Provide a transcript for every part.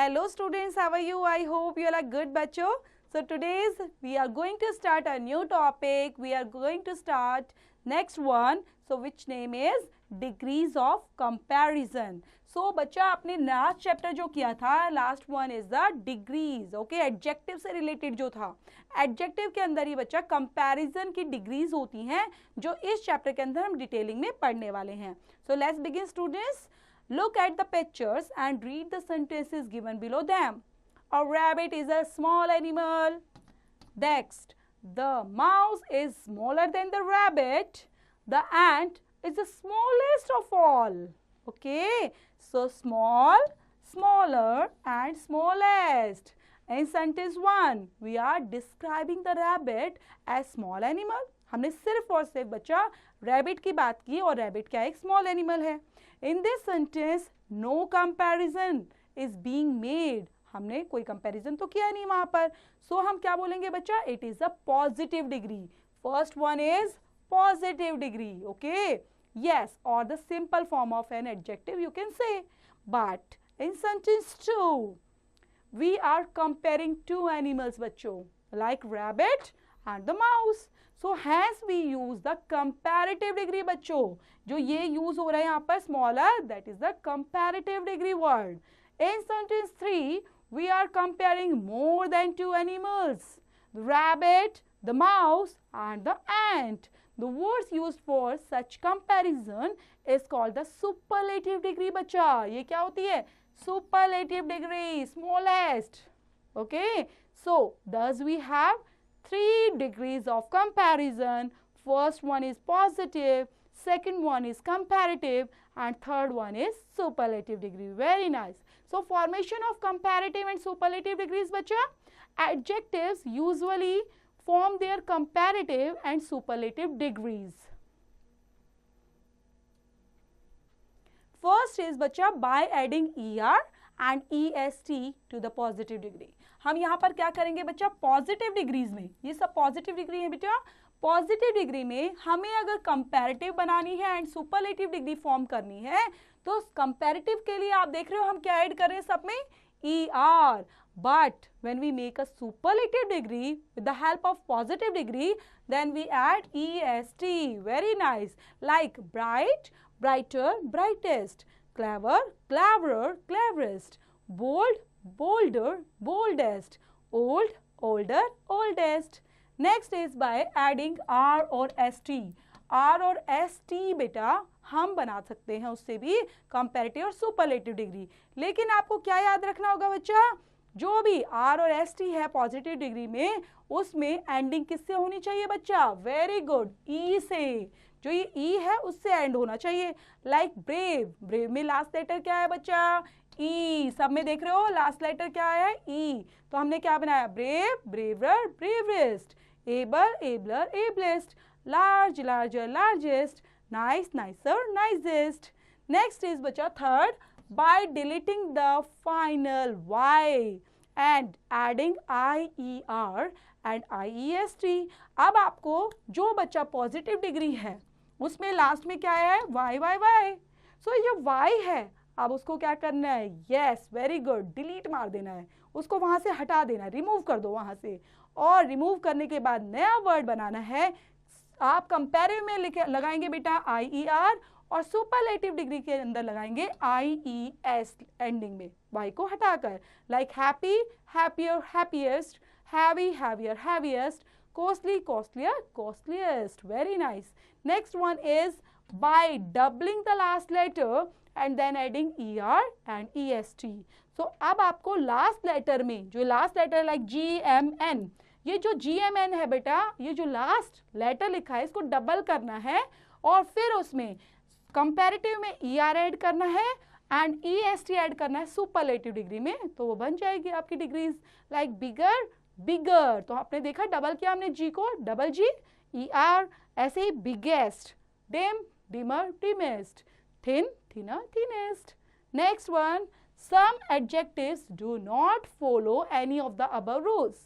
Hello students, how are you? I hope you are good बच्चों. So today's we are going to start a new topic. We are going to start next one. So which name is degrees of comparison. So बच्चा आपने last chapter जो किया था, last one is the degrees. Okay, adjective से related जो था, adjective के अंदर ही बच्चा कंपैरिजन की डिग्रीज होती हैं जो इस चैप्टर के अंदर हम डिटेलिंग में पढ़ने वाले हैं. So let's begin students. Look at the pictures and read the sentences given below them. A rabbit is a small animal. Next, the mouse is smaller than the rabbit. The ant is the smallest of all. Okay, so small, smaller and smallest. In sentence 1, we are describing the rabbit as small animal. हमने सिर्फ और सिर्फ बच्चा rabbit की बात की और rabbit क्या एक स्मॉल एनिमल है. In this sentence no comparison is being made. हमने कोई कंपैरिजन तो किया नहीं वहां पर. सो हम क्या बोलेंगे बच्चा, it is a positive degree. First one is positive degree. Okay, yes, और the simple form of an adjective you can say. But in sentence 2 we are comparing two animals बच्चों, like rabbit and the mouse. So hence we use the comparative degree बच्चों. जो ये use हो रहा है यहाँ पर smaller, that is the comparative degree word. In sentence 3, we are comparing more than two animals, the rabbit, the mouse and the ant. The words used for such comparison is called the superlative degree बच्चा. ये क्या होती है? Superlative degree, smallest. Okay, so thus we have 3 degrees of comparison. First one is positive, second one is comparative and third one is superlative degree. Very nice. So formation of comparative and superlative degrees बच्चा, adjectives usually form their comparative and superlative degrees. First is बच्चा by adding er and est to the positive degree. हम यहाँ पर क्या करेंगे बच्चा, positive degrees में, ये सब पॉजिटिव डिग्री है बेटा. पॉजिटिव डिग्री में हमें अगर कंपैरेटिव बनानी है एंड सुपरलेटिव डिग्री फॉर्म करनी है तो कंपैरेटिव के लिए आप देख रहे हो हम क्या ऐड कर रहे हैं सब में, er. But when we make a superlative degree with the help of positive degree, then we add est. Very nice. Like bright, brighter, brightest. Clever, cleverer, cleverest. Bold, bolder, boldest. Old, older, oldest. Next is by adding r और st. r और st बेटा हम बना सकते हैं उससे भी comparative और सुपरलेटिव डिग्री. लेकिन आपको क्या याद रखना होगा बच्चा, जो भी r और st है पॉजिटिव डिग्री में, उसमें एंडिंग किससे होनी चाहिए बच्चा, वेरी गुड, e से. जो ये e है उससे एंड होना चाहिए. लाइक ब्रेव, ब्रेव में लास्ट लेटर क्या है बच्चा, ई. सब में देख रहे हो लास्ट लेटर क्या है, ई. तो हमने क्या बनाया, brave, braver, bravest. Able, abler, ablest. Large, larger, largest. Nice, nicer, nicest. Next is बच्चा third, by deleting the final Y and adding IER and IEST. अब आपको जो बच्चा पॉजिटिव डिग्री है उसमें लास्ट में क्या है, वाई वाई वाई. सो ये जो वाई है अब उसको क्या करना है, यस, वेरी गुड, डिलीट मार देना है, उसको वहां से हटा देना है, रिमूव कर दो वहां से. और रिमूव करने के बाद नया वर्ड बनाना है. आप कंपैरेटिव में लगाएंगे बेटा IER और सुपरलेटिव डिग्री के अंदर लगाएंगे IES एंडिंग में, वाई को हटाकर. Like happy, happier, happiest. Heavy, heavier, heaviest. Costly, costlier, costliest. Very nice. Next one is by doubling the last letter and then adding er and est. So अब आपको last letter में, जो last letter like GMN, ये जो GMN है बेटा, ये जो लास्ट लेटर लिखा है इसको डबल करना है और फिर उसमें कंपैरेटिव में er ऐड करना है एंड est ऐड करना है सुपरलेटिव डिग्री में, तो वो बन जाएगी आपकी डिग्रीज. लाइक बिगर, बिगर, तो आपने देखा डबल किया हमने G को, डबल G, er. ऐसे ही biggest, dim, dimmer, dimmest. Thin, thinner, thinnest. Next one, some adjectives do not follow any of the above rules.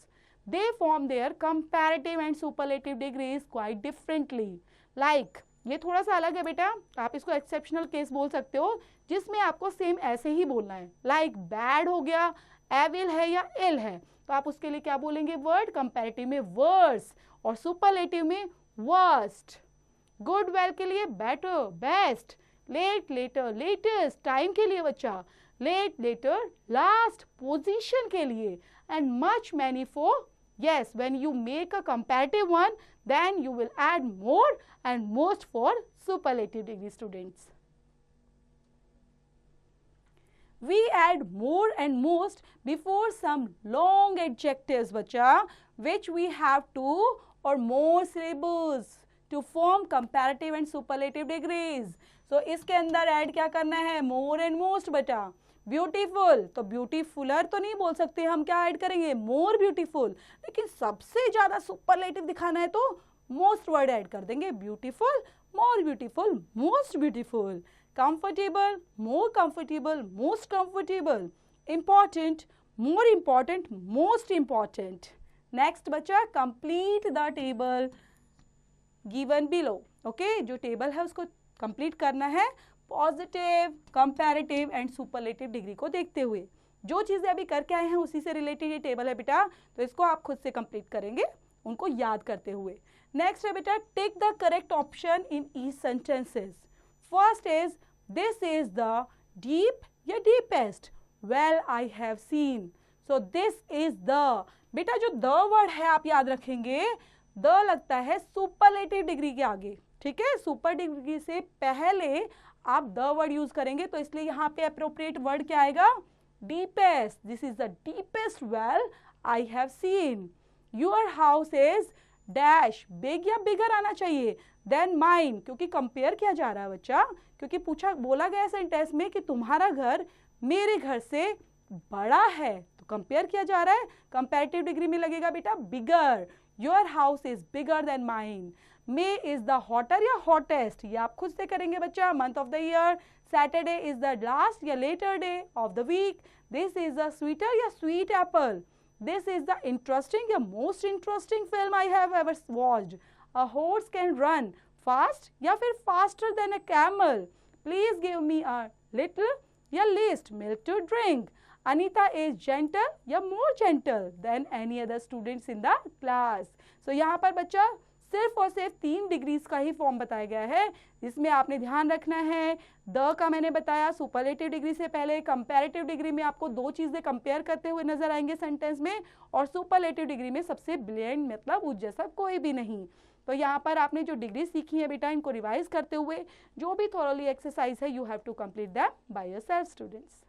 They form their comparative and superlative degrees quite differently. Like ये थोड़ा सा अलग है बेटा, आप इसको एक्सेप्शनल केस बोल सकते हो, जिसमें आपको सेम ऐसे ही बोलना है। लाइक बैड हो गया, एविल है या इल है, तो आप उसके लिए क्या बोलेंगे वर्ड, कंपैरेटिव में वर्स और सुपरलेटिव में वर्स्ट। गुड वेल के लिए better, best, late, later, latest, time के लिए बच्चा, लेट, लेटर, लास्ट, पोजीशन के लिए, and much, many for, yes, when you make a comparative one, then you will add more and most for superlative degree students. We add more and most before some long adjectives बच्चा, which we have two or more syllables to form comparative and superlative degrees. So इसके अंदर add क्या करना है, more and most बेटा। Beautiful, तो ब्यूटीफुलर तो नहीं बोल सकते हम, क्या ऐड करेंगे मोर ब्यूटीफुल, लेकिन सबसे ज्यादा सुपरलेटिव दिखाना है तो मोस्ट वर्ड ऐड कर देंगे, beautiful, more beautiful, most beautiful, comfortable, more comfortable, most comfortable, important, more important, most important. Next बच्चा, complete the table given below. Okay, जो टेबल है उसको कंप्लीट करना है positive, comparative and superlative degree को देखते हुए। जो चीजें अभी करके आए हैं उसी से रिलेटेड ये टेबल है बेटा, तो इसको आप खुद से कंप्लीट करेंगे उनको याद करते हुए। नेक्स्ट है बेटा, tick the correct option in each sentences. First is this is the deep या deepest, well I have seen, so this is the, बेटा जो द वर्ड है आप याद रखेंगे, द लगता है सुपरलेटिव डिग्री के आगे, ठीक है, सुपर डिग्री से पहले आप द वर्ड यूज करेंगे, तो इसलिए यहाँ पे अप्रोप्रिएट वर्ड क्या आएगा, deepest, this is the deepest well I have scene. Your house is dash, big या बिगर आना चाहिए देन माइन, क्योंकि कंपेयर किया जा रहा है बच्चा, क्योंकि पूछा बोला गया सेंटेंस में कि तुम्हारा घर मेरे घर से बड़ा है, तो कंपेयर किया जा रहा है, कंपैरेटिव डिग्री में लगेगा बेटा bigger, your house is bigger than mine. May is the hotter या हॉटेस्ट, ये आप खुद से करेंगे बच्चा। Month of the year, Saturday is the last या latter day of the week, this is the sweeter या sweet apple, this is the interesting या most interesting film I have ever watched, a horse can run fast या फिर faster than a camel, please give me a little या least milk to drink, Anita is gentle या more gentle than any other students in the class. So यहाँ पर बच्चा सिर्फ और सिर्फ 3 डिग्रीज का ही फॉर्म बताया गया है, जिसमें आपने ध्यान रखना है, द का मैंने बताया सुपरलेटिव डिग्री से पहले, कंपैरेटिव डिग्री में आपको 2 चीजें कंपेयर करते हुए नजर आएंगे सेंटेंस में, और सुपरलेटिव डिग्री में सबसे ब्रिलियंट मतलब उस जैसा कोई भी नहीं। तो यहाँ पर आपने जो डिग्री सीखी है बेटा, इनको रिवाइज करते हुए जो भी थॉरली एक्सरसाइज है, you have to complete that by yourself students.